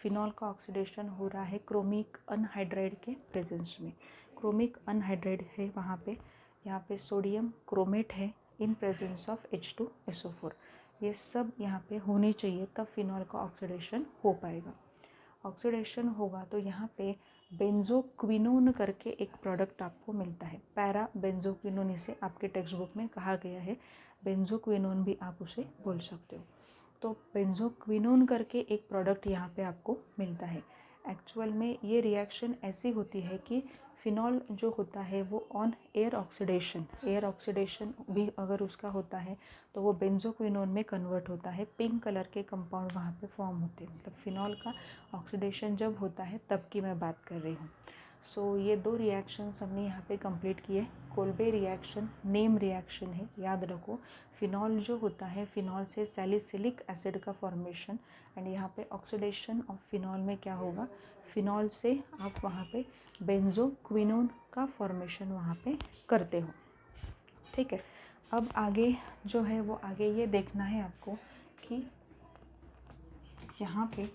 Phenol का oxidation हो रहा है क्रोमिक अनहाइड्राइड के प्रेजेंस में। क्रोमिक अनहाइड्राइड है वहाँ पे, यहाँ पे सोडियम क्रोमेट है इन प्रेजेंस ऑफ H2SO4। ये सब यहाँ पे होने चाहिए, तब फिनॉल का ऑक्सीडेशन हो पाएगा। ऑक्सीडेशन होगा तो यहाँ पे बेंजोक्विनोन करके एक प्रोडक्ट आपको मिलता है। पैरा बेंजोक्विनोन इसे आपके टेक्स्ट बुक में कहा गया है, बेंजोक्विनोन भी आप उसे बोल सकते हो। तो बेंजोक्विनोन करके एक प्रोडक्ट यहाँ पे आपको मिलता है। एक्चुअल में ये रिएक्शन ऐसी होती है कि फिनॉल जो होता है वो ऑन एयर ऑक्सीडेशन भी अगर उसका होता है तो वो बेंजोक्विनोन में कन्वर्ट होता है। पिंक कलर के कंपाउंड वहाँ पे फॉर्म होते हैं, मतलब फिनॉल का ऑक्सीडेशन जब होता है तब की मैं बात कर रही हूँ। सो ये दो रिएक्शंस हमने यहाँ पे कंप्लीट किए। कोल्बे रिएक्शन नेम रिएक्शन है, याद रखो। फिनॉल जो होता है, फिनॉल से सैलिसिलिक एसिड का फॉर्मेशन, एंड यहाँ पे ऑक्सीडेशन ऑफ फिनॉल में क्या होगा, फिनॉल से आप वहाँ पे बेंजोक्विनोन का फॉर्मेशन वहाँ पे करते हो। ठीक है, अब आगे जो है वो आगे ये देखना है आपको कि यहाँ पे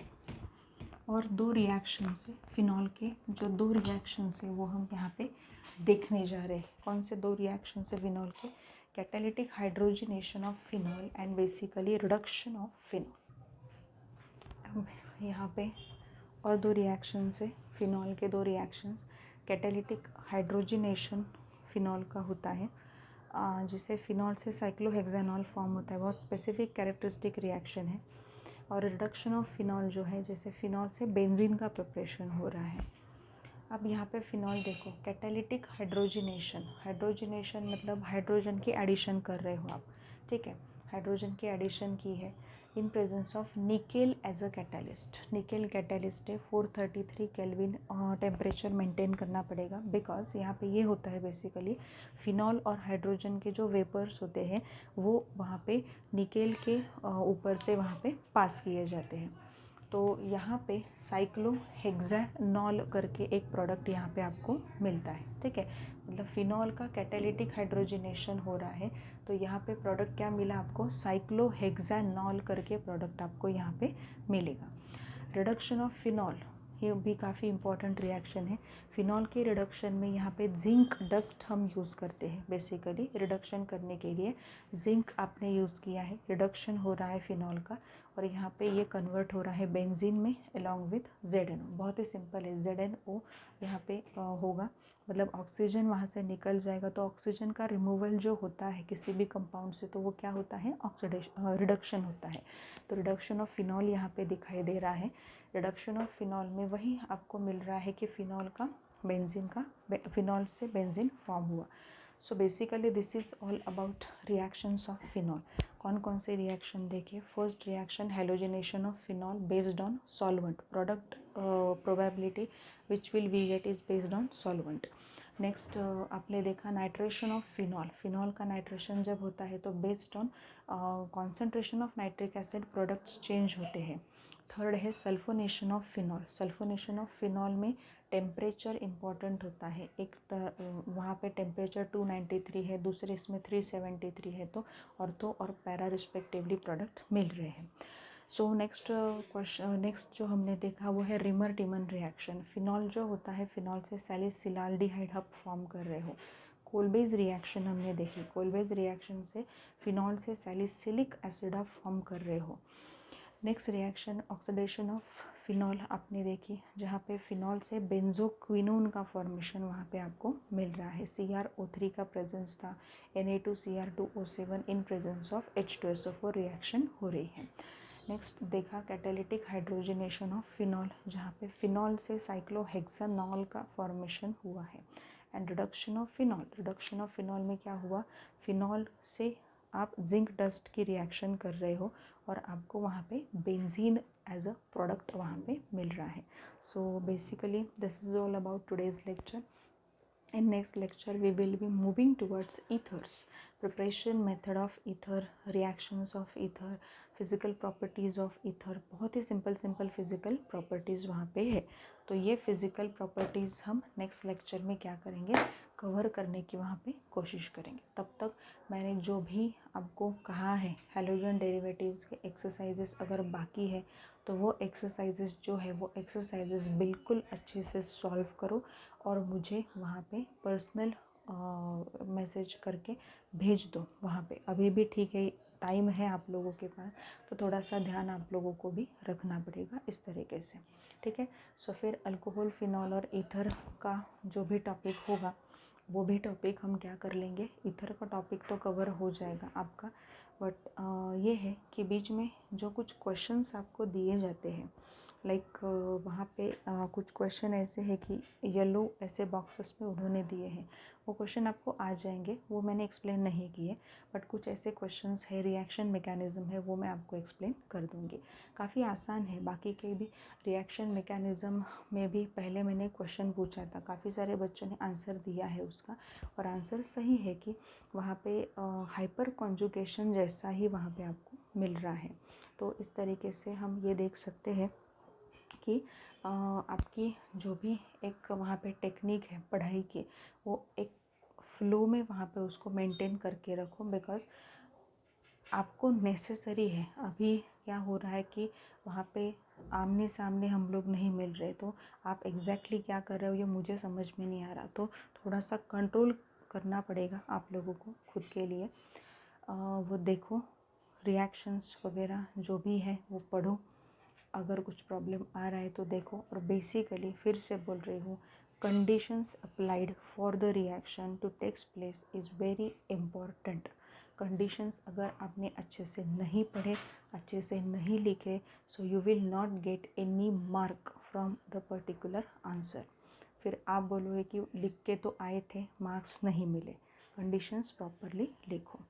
और दो रिएक्शंस है फिनॉल के, जो दो रिएक्शंस है वो हम यहाँ पे देखने जा रहे हैं। कौन से दो रिएक्शंस है फिनॉल के, catalytic hydrogenation of phenol and basically reduction of phenol. अब यहाँ पे और दो रिएक्शंस है फिनॉल के, दो रिएक्शंस। कैटालिटिक हाइड्रोजनेशन फिनॉल का होता है, जिसे फिनॉल से साइक्लोहेक्सानॉल फॉर्म होता है, बहुत स्पेसिफिक कैरेक्टरिस्टिक रिएक्शन है। और रिडक्शन ऑफ फिनॉल जो है, जैसे फिनॉल से बेंजीन का प्रिपरेशन हो रहा है। अब यहाँ पे फिनॉल देखो, कैटालिटिक हाइड्रोजनेशन मतलब हाइड्रोजन की एडिशन कर रहे हो आप। ठीक है, हाइड्रोजन की एडिशन की है in presence of nickel as a catalyst. Nickel catalyst है, 433 केल्विन टेम्परेचर मेंटेन करना पड़ेगा, बिकॉज यहाँ पे ये होता है बेसिकली फिनॉल और हाइड्रोजन के जो वेपर्स होते हैं वो वहाँ पे निकेल के ऊपर से वहाँ पे पास किए जाते हैं। तो यहाँ पे साइक्लोहेक्सानॉल करके एक प्रोडक्ट यहाँ पे आपको मिलता है। ठीक है, मतलब फिनॉल का कैटालिटिक हाइड्रोजनेशन हो रहा है तो यहाँ पे प्रोडक्ट क्या मिला आपको, साइक्लोहेक्सानॉल करके प्रोडक्ट आपको यहाँ पे मिलेगा। रिडक्शन ऑफ फिनॉल, ये भी काफ़ी इंपॉर्टेंट रिएक्शन है। फिनॉल के रिडक्शन में यहाँ पे जिंक डस्ट हम यूज़ करते हैं, बेसिकली रिडक्शन करने के लिए जिंक आपने यूज़ किया है। रिडक्शन हो रहा है फिनॉल का और यहाँ पे ये कन्वर्ट हो रहा है बेंजीन में अलॉन्ग विथ ZNO। बहुत ही सिंपल है, ZNO यहाँ पे होगा, मतलब ऑक्सीजन वहाँ से निकल जाएगा। तो ऑक्सीजन का रिमूवल जो होता है किसी भी कंपाउंड से, तो वो क्या होता है, ऑक्सीडेशन रिडक्शन होता है। तो रिडक्शन ऑफ फिनॉल यहाँ पे दिखाई दे रहा है। रिडक्शन ऑफ फिनॉल में वही आपको मिल रहा है कि फिनॉल का बेंजीन का फिनॉल से बेंजीन फॉर्म हुआ। So basically this is all about reactions of phenol. कौन कौन से रिएक्शन देखिए। First reaction halogenation of phenol based on solvent, product probability which will we get is based on solvent. Next आपने देखा nitration of phenol, phenol का nitration जब होता है तो based on concentration of nitric acid products change होते हैं। Third है sulphonation of phenol, sulphonation of phenol में टेम्परेचर इम्पॉर्टेंट होता है। एक वहाँ पे टेम्परेचर 293 है, दूसरे इसमें 373 है, तो ऑर्थो और पैरा रिस्पेक्टिवली प्रोडक्ट मिल रहे हैं। सो नेक्स्ट क्वेश्चन, नेक्स्ट जो हमने देखा वो है रिमर टिमन रिएक्शन। फिनॉल जो होता है, फिनॉल से सैलिसिलाल्डिहाइड आप फॉर्म कर रहे हो। कोलबेज रिएक्शन हमने देखी, कोलबेज रिएक्शन से फिनॉल से सैलिसिलिक एसिड आप फॉर्म कर रहे हो। Next reaction oxidation of phenol आपने देखी, जहाँ पे फिनॉल से बेंजोक्विनोन का फॉर्मेशन वहाँ पे आपको मिल रहा है। CrO3 का प्रेजेंस था, Na2Cr2O7 in presence of H2SO4 reaction हो रही है। नेक्स्ट देखा कैटालिटिक हाइड्रोजनेशन ऑफ फिनॉल, जहाँ पे फिनॉल से साइक्लोहेक्सानॉल का फॉर्मेशन हुआ है। And reduction of phenol, reduction of phenol में क्या हुआ, फिनॉल से आप जिंक डस्ट की रिएक्शन कर रहे हो और आपको वहाँ पे बेंजीन एज अ प्रोडक्ट वहाँ पे मिल रहा है। सो basically this is all about today's lecture. In next lecture we will be moving towards ethers, preparation method of ether, reactions of ether, physical properties of ether। बहुत ही simple physical properties वहाँ पे है। तो ये फिजिकल प्रॉपर्टीज़ हम next lecture में क्या करेंगे, कवर करने की वहाँ पे कोशिश करेंगे। तब तक मैंने जो भी आपको कहा है हैलोजन डेरिवेटिव्स के एक्सरसाइजेस अगर बाकी है तो वो एक्सरसाइजेस जो है वो एक्सरसाइजेस बिल्कुल अच्छे से सॉल्व करो और मुझे वहाँ पे पर्सनल मैसेज करके भेज दो वहाँ पे। अभी भी ठीक है, टाइम है आप लोगों के पास, तो थोड़ा सा ध्यान आप लोगों को भी रखना पड़ेगा इस तरीके से, ठीक है। सो फिर अल्कोहल, फिनॉल और ईथर का जो भी टॉपिक होगा वो भी टॉपिक हम क्या कर लेंगे, ईथर का टॉपिक तो कवर हो जाएगा आपका, बट ये है कि बीच में जो कुछ क्वेश्चंस आपको दिए जाते हैं, लाइक वहाँ पे कुछ क्वेश्चन ऐसे है कि येलो ऐसे बॉक्सेस में उन्होंने दिए हैं, वो क्वेश्चन आपको आ जाएंगे, वो मैंने एक्सप्लेन नहीं किए, बट कुछ ऐसे क्वेश्चंस है, रिएक्शन मैकेनिज़्म है, वो मैं आपको एक्सप्लेन कर दूँगी। काफ़ी आसान है, बाकी के भी रिएक्शन मैकेनिज़्म में भी पहले मैंने क्वेश्चन पूछा था, काफ़ी सारे बच्चों ने आंसर दिया है उसका, और आंसर सही है कि वहाँ पे हाइपर कॉन्जुगेशन जैसा ही वहाँ पे आपको मिल रहा है। तो इस तरीके से हम ये देख सकते हैं कि आपकी जो भी एक वहाँ पे टेक्निक है पढ़ाई की, वो एक फ्लो में वहाँ पे उसको मेंटेन करके रखो, बिकॉज़ आपको नेसेसरी है। अभी क्या हो रहा है कि वहाँ पे आमने सामने हम लोग नहीं मिल रहे, तो आप एग्जैक्टली क्या कर रहे हो ये मुझे समझ में नहीं आ रहा, तो थोड़ा सा कंट्रोल करना पड़ेगा आप लोगों को खुद के लिए। वो देखो, रिएक्शंस वगैरह जो भी है वो पढ़ो, अगर कुछ प्रॉब्लम आ रहा है तो देखो, और बेसिकली फिर से बोल रही हूँ, conditions applied for the reaction to takes place is very important. Conditions अगर आपने अच्छे से नहीं पढ़े, अच्छे से नहीं लिखे, so you will not get any mark from the particular answer. फिर आप बोलोगे कि लिख के तो आए थे, मार्क्स नहीं मिले। कंडीशंस प्रॉपरली लिखो।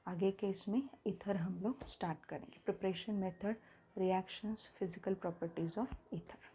आगे के इसमें इथर हम लोग स्टार्ट करेंगे। Preparation method, reactions, physical properties of ether.